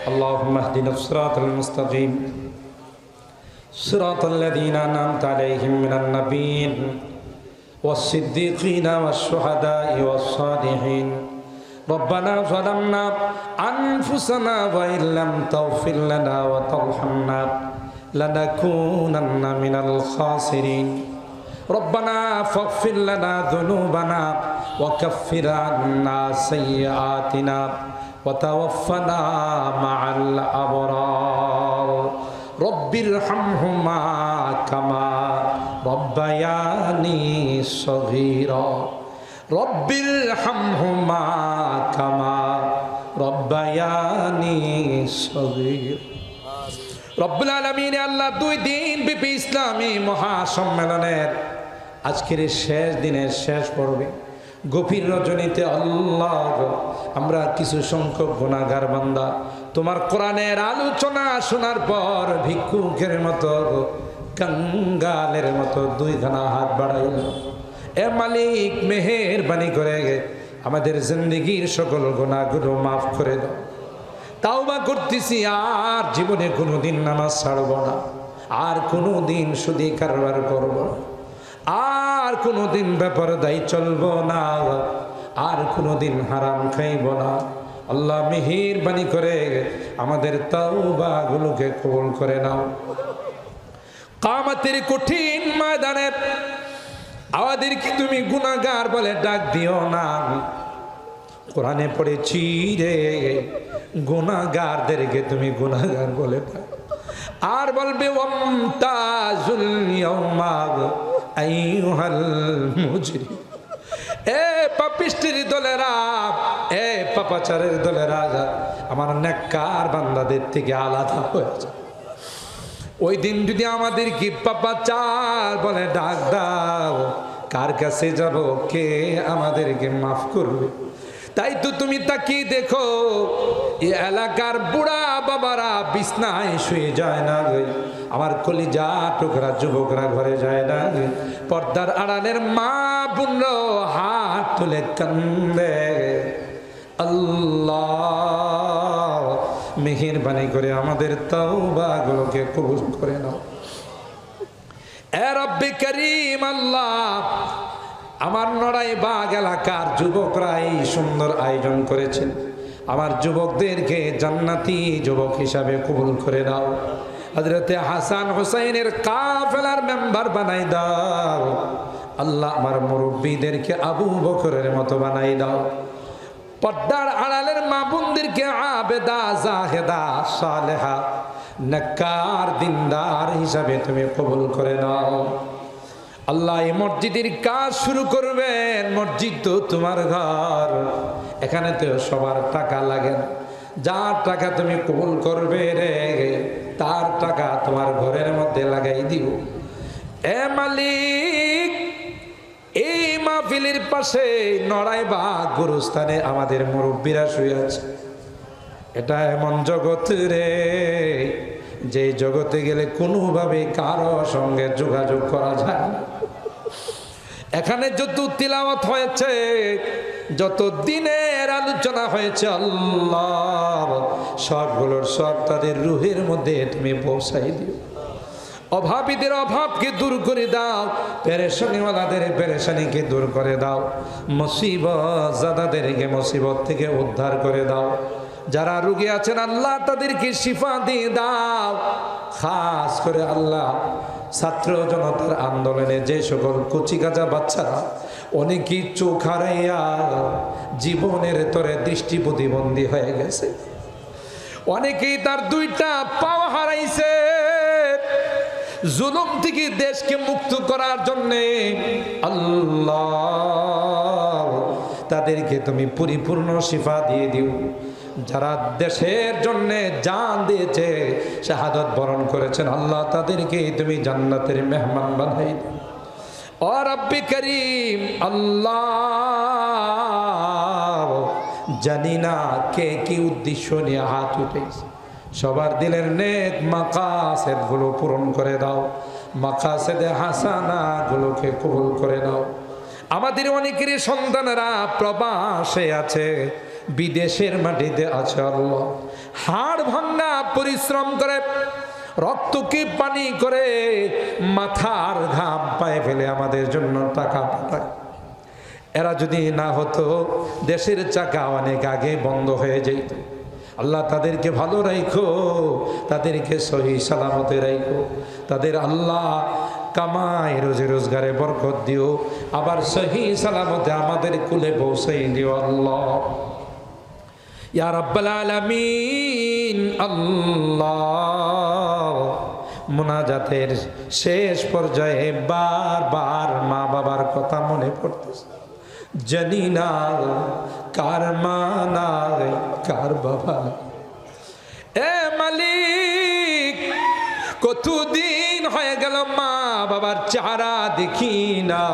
اللهم اهدنا الصراط المستقيم صراط الذين أنعمت عليهم من النبيين والصديقين والشهداء والصالحين ربنا ظلمنا أنفسنا وإن لم تغفر لنا وترحمنا لنكونن من الخاسرين ربنا فاغفر لنا ذنوبنا وكفر عنا سيئاتنا وتوفنا مع الأبرار رب ارحمهما كما ربياني صغيرا رب ارحمهما كما ربياني صغيرا রব্বুল আলামিন আল্লাহ 2 দিন ব্যাপী ইসলামী মহাসম্মেলনের আজকের শেষ দিনের শেষ পর্বে গভীর রজনীতে আল্লাহ আমরা কিছু সংখ্যক গুনাহগার বান্দা তোমার কোরআনের আলোচনা শোনার পর ভিক্ষুকের মতো কাঙ্গালের মতো 2 খানা হাত বাড়াইল। এ মালিক মেহেরবানি করে আমাদের জিন্দেগীর সকল গুনাহগুলো মাফ করে দাও। তাওবা করতেছি, আর জীবনে কোনোদিন নামাজ ছাড়ব না, আর কোনোদিন সুদী কারবার করব না, আর কোনোদিন বেপরদাই চলব না, আর কোনোদিন হারাম খাইব না। আল্লাহ মেহেরবানি করে আমাদের তাওবাগুলোকে কবুল করে নাও। কিয়ামতের কঠিন ময়দানে আমাদেরকে তুমি গুনাহগার বলে ডাক দিও না। কোরআনে পড়েছি রে, গুনাহগারদেরকে তুমি গুনাহগার বলে ডাক, আর বলবে ওয়ামতাজুল ইয়াওমা আইয়ুহাল মুজরিম। এ পাপিষ্টির দলেরা, এ পাপাচারের দলেরা, আমার নেককার বান্দাদের থেকে আলাদা হয়ে যায়। ওই দিন যদি আমাদের কি পাপাচার বলে ডাক দাও, কার কাছে যাব? কে আমাদেরকে মাফ করবে? তাই তো তুমি তাকিয়ে দেখো, এই এলাকার বুড়া বাবারা বিছনায় শুয়ে যায় না, আমার কলিজা টুকরা যুবকরা ঘরে যায় না, পর্দার আড়ালের মা বোনরা হাত তুলে কান্দে। আল্লাহ মেহেরবানি করে আমাদের তাওবাগুলোকে কবুল করে নাও। এ রব্বে করিম আল্লাহ, আমার নড়াইবাগ এলাকার যুবকরা এই সুন্দর আয়োজন করেছেন, আমার যুবকদেরকে জান্নাতি যুবক হিসাবে কবুল করে দাও। হযরতে হাসান হুসাইনের কাফেলার মেম্বার বানাই দাও। আল্লাহ আমার মুরব্বীদেরকে আবু বকরের মতো বানাই দাও। পর্দার আড়ালের মা বোনদেরকে আবেদা জাহেদা সালেহা নেককার দিনদার হিসাবে তুমি কবুল করে নাও। আল্লাহ এই মসজিদের কাজ শুরু করবেন, মসজিদ তো তোমার ঘর, এখানে তো সবার টাকা লাগে না। যার টাকা তুমি কবুল করবে রে, তার টাকা তোমার ঘরের মধ্যে লাগাই দিও। এ মালিক, এই মাহফিলের পাশে নড়াইবাগ গুরুস্থানে আমাদের মুরব্বীরা শুয়ে আছে। এটা এমন জগৎ রে, যে জগতে গেলে কোনোভাবে কারো সঙ্গে যোগাযোগ করা যায় না। এখানে যত তিলাওয়াত হয়েছে, যত দিনের আলোচনা হয়েছে, আল্লাহ সবগুলোর সব তাদের রুহের মধ্যে তুমি পৌঁছাই দিও। অভাবীদের অভাবকে দূর করে দাও, পেরেশানিওয়ালাদের পেরেশানিকে দূর করে দাও, মুসিবত জাদাদেরকে মুসিবত থেকে উদ্ধার করে দাও। যারা রোগী আছেন আল্লাহ তাদেরকে শিফা দিয়ে দাও। খাস করে আল্লাহ ছাত্র জনতার আন্দোলনে যে সকল কচিকাঁচা বাচ্চারা অনেকেই চোখ হারাইয়া জীবনের তরে দৃষ্টি প্রতিবন্ধী হয়ে গেছে, অনেকেই তার 2টা পা হারাইছে, জুলুম থেকে দেশকে মুক্ত করার জন্যে আল্লাহ তাদেরকে তুমি পরিপূর্ণ শিফা দিয়ে দিও। যারা দেশের জন্য জান দিয়েছে, শাহাদাত বরণ করেছেন, আল্লাহ তাদেরকে তুমি জান্নাতের মেহমান বানাই দিও। ও রব্বে করিম আল্লাহ, জানি না কে কি উদ্দেশ্য নিয়ে হাত উঠেছে, সবার দিলের নেক মাকাসেদ গুলো পূরণ করে দাও, মাকাসেদে হাসানা গুলোকে কবুল করে দাও। আমাদের অনেকেরই সন্তানেরা প্রবাসে আছে, বিদেশের মাটিতে আছে আল্লাহ, হাড় ভাঙা পরিশ্রম করে, রক্তকে পানি করে, মাথার ঘাম পায়ে ফেলে আমাদের জন্য টাকা পাঠায়। এরা যদি না হতো দেশের চাকা অনেক আগে বন্ধ হয়ে যেত। আল্লাহ তাদেরকে ভালো রাখো, তাদেরকে সহি সালামতে রাখো, তাদের আল্লাহ কামাই রোজে রোজগারে বরকত দিও, আবার সহি সালামতে আমাদের কুলে পৌঁছাই দিও আল্লাহ ইয়া রাব্বাল আলামিন। আল্লাহ মুনাজাতের শেষ পর্যায়ে বারবার মা বাবার কথা মনে পড়তেছে, জানি না কার মা নাই কার বাবা। এ মালিক, কতদিন হয়ে গেল মা বাবার চেহারা দেখি না,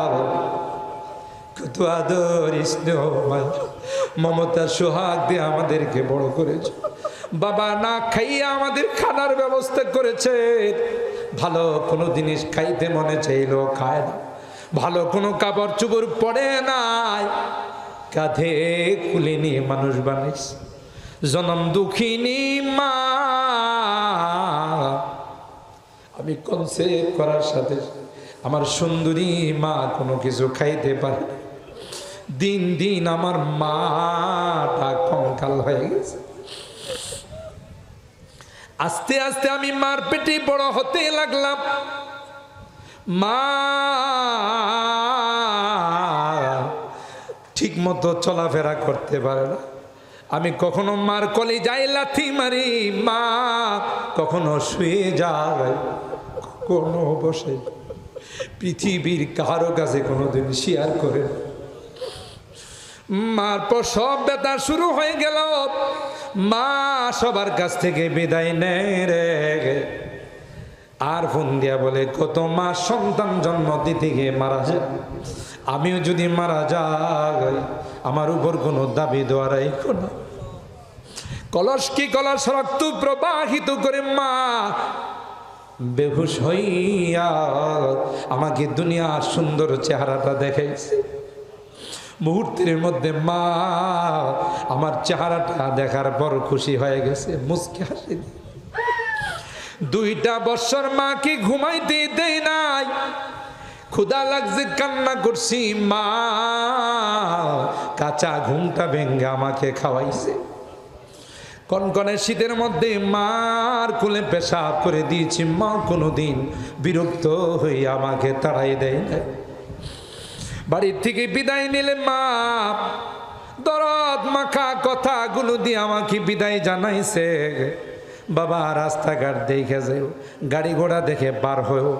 কত আদর স্নেহ মমতা সোহাগ দিয়ে আমাদেরকে বড় করেছে। বাবা না খাইয়া আমাদের খানার ব্যবস্থা করেছে, ভালো কোনো জিনিস খাইতে মনে চাইলেও খায় না, ভালো কোনো কাপড় চোপড় পরে নাই, কাঁধে কুলে নিয়ে মানুষ বানাইছে। জনম দুঃখিনী মা আমি কনসেপ্ট করার সাথে আমার সুন্দরী মা কোনো কিছু খাইতে পারে, দিন দিন আমার মাটা কঙ্কাল হয়ে গেছে। আস্তে আস্তে আমি মার পেটে বড় হতে লাগলাম। মা ঠিক মতো চলাফেরা করতে পারে না। আমি কখনো মার কোলে যাই লাথি মারি, মা কখনো শুয়ে যায়, কখনো বসে, পৃথিবীর কারো কাছে কোনোদিন শেয়ার করে। মার পর সব ব্যথা শুরু হয়ে গেল। মা সবার কাছ থেকে বিদায় নেয় রে, আর ফোন দিয়া বলে কত মা সন্তান জন্ম দিতে গিয়ে মারা যায়, আমিও যদি মারা যাই আমার উপর কোনো দাবি দেওয়া রাখো না। কলস কি কলস রক্ত প্রবাহিত করে মা বেহুশ হইয়া আমাকে দুনিয়ার সুন্দর চেহারাটা দেখাইছে। মুহূর্তের মধ্যে মা আমার চেহারাটা দেখার পর খুশি হয়ে গেছে, মুচকি হাসি। 2টা বছর মাকে ঘুমাইতে দেই নাই, ক্ষুধা লাগছে কান্না করছি, মা কাঁচা ঘুমটা ভেঙে আমাকে খাওয়াইছে। কনকনে শীতের মধ্যে মার কোলে পেশাব করে দিয়েছি, মা কোনোদিন বিরক্ত হয়ে আমাকে তাড়াই দেয় না। বাড়ির থেকে বিদায় নিলে মা দরদ মাখা কথাগুলো দিয়ে আমাকে বিদায় জানাইছে। বাবা রাস্তাঘাট দেখে যাও, গাড়ি ঘোড়া দেখে বার হয়েও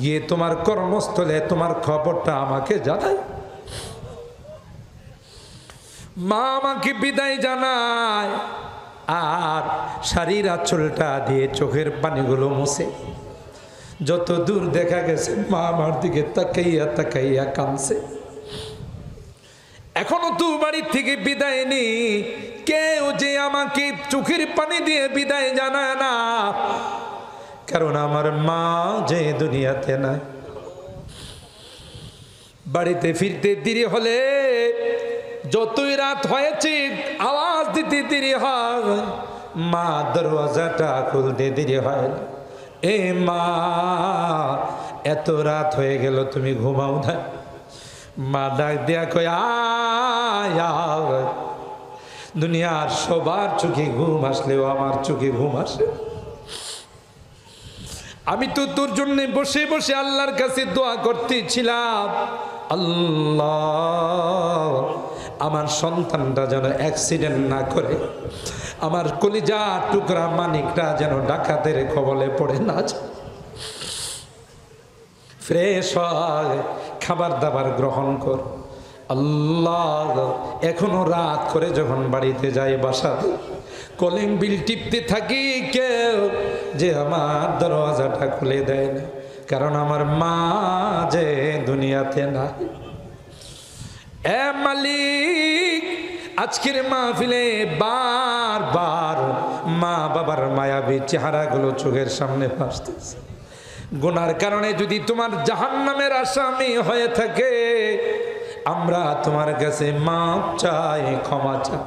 গিয়ে তোমার কর্মস্থলে তোমার খবরটা আমাকে জানাই। মা আমাকে বিদায় জানায় আর শাড়ির আঁচলটা দিয়ে চোখের পানিগুলো মুছে। যত দূর দেখা গেছে মা আমার দিকে তাকাইয়া তাকাইয়া কাঁদছে। এখনো তো বাড়ির থেকে বিদায় নেই, কেউ যে আমাকে চোখের পানি দিয়ে বিদায় জানায় না, কারণ আমার মা যে দুনিয়াতে নাই। বাড়িতে ফিরতে দেরি হলে, যতই রাত হয়েছে আওয়াজ দিতে দেরি হয়, মা দরওয়াজাটা খুলতে দেরি হয় না। এ মা এত রাত হয়ে গেল তুমি ঘুমাও না। মা ডাক দেয়া কয় আয়, দুনিয়ার সবার চোখে ঘুম আসলেও আমার চোখে ঘুম আসে। আমি তো তোর জন্য বসে বসে আল্লাহর কাছে দোয়া করতেছিলাম, আল্লাহ আমার সন্তানটা যেন অ্যাক্সিডেন্ট না করে, আমার কলিজা টুকরা মানিকটা যেন ডাকাতের কবলে পড়ে না যায়। ফ্রেশ হয়, খাবার দাবার গ্রহণ কর। আল্লাহ এখনো রাত করে যখন বাড়িতে যাই বাসাতে কলিং বিল টিপতে থাকি, কেউ যে আমার দরওয়াজাটা খুলে দেয় না, কারণ আমার মা যে দুনিয়াতে নাই। এ মালিক, আজকের মাহফিলে বারবার মা বাবার মায়াবী চেহারাগুলো চোখের সামনে ভাসতেছে। গুনার কারণে যদি তোমার জাহান্নামের আসামি হয়ে থাকে, আমরা তোমার কাছে মাপ চাই, ক্ষমা চাই।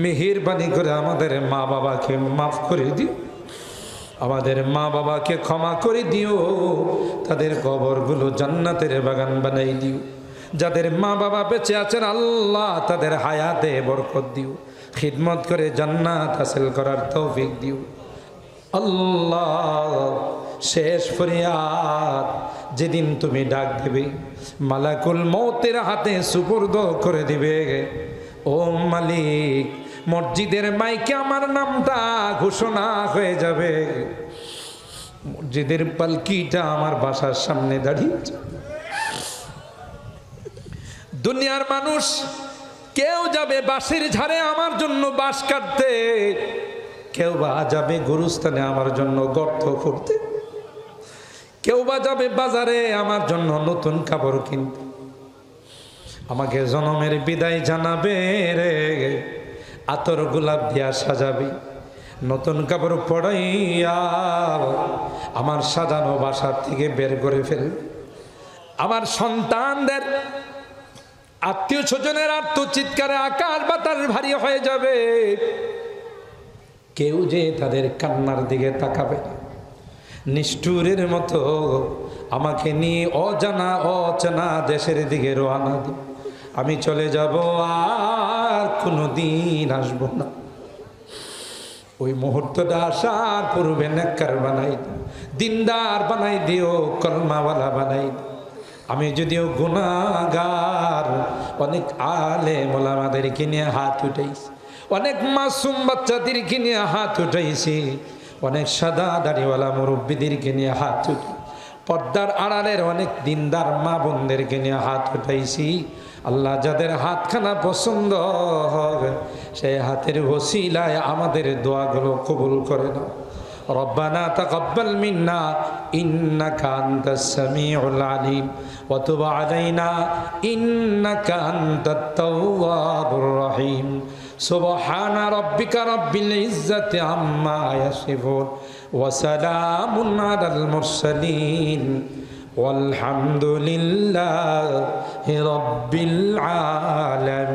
মেহেরবানি করে আমাদের মা বাবাকে মাফ করে দিও, আমাদের মা বাবাকে ক্ষমা করে দিও, তাদের কবরগুলো জান্নাতের বাগান বানাই দিও। যাদের মা বাবা বেঁচে আছেন আল্লাহ তাদের হায়াতে বরকত দিও, খিদমত করে জান্নাত হাসিল করার তৌফিক দিও। আল্লাহ শেষ ফরিয়াদ, যেদিন তুমি ডাক দেবে মালাকুল মৌতের হাতে সুপুর্দ করে দিবে, ও মালিক মসজিদের মাইকে আমার নামটা ঘোষণা হয়ে যাবে, মসজিদের পালকিটা আমার বাসার সামনে দাঁড়িয়ে। দুনিয়ার মানুষ কেউ যাবে বাঁশের ঝাড়ে আমার জন্য বাঁশ কাটতে, কেউ বা যাবে গুরুস্থানে আমার জন্য গর্ত করতে, কেউ বা যাবে বাজারে আমার জন্য নতুন কাপড় কিনতে। আমাকে জনমের বিদায় জানাবে রে, আতর গোলাপ দিয়া সাজাবি, নতুন কাপড় পড়াইয়া আমার সাজানো বাসার থেকে বের করে ফেলবে। আমার সন্তানদের আত্মীয় স্বজনের আত্মচিৎকারে আকাশ বাতাস ভারী হয়ে যাবে, কেউ যে তাদের কান্নার দিকে তাকাবে না। নিষ্ঠুরের মতো আমাকে নিয়ে অজানা অচেনা দেশের দিকে রওনা দিই, আমি চলে যাব আর কোনোদিন আসবো না। ওই মুহূর্তটা আসার পূর্বে নেককার বানাই দিও, দিনদার বানাই দিও, কলমাওয়ালা বানাই দিও। আমি যদিও গুনাহগার, অনেক আলেম ওলামাদেরকে নিয়ে হাত উঠাইছি, অনেক মাসুম বাচ্চাদেরকে নিয়ে হাত উঠাইছি, অনেক সাদা দাড়িওয়ালা মুরব্বীদেরকে নিয়ে হাত উঠি, পর্দার আড়ালের অনেক দিনদার মা বোনদেরকে নিয়ে হাত উঠাইছি। আল্লাহ যাদের হাতখানা পছন্দ হবে সেই হাতের ওসিলায় আমাদের দোয়াগুলো কবুল করে নাও। ربنا تقبل منا إنك أنت السميع العليم وتب علينا إنك أنت التواب الرحيم سبحان ربك رب العزة عما يصفون وسلام على المرسلين والحمد لله رب العالمين.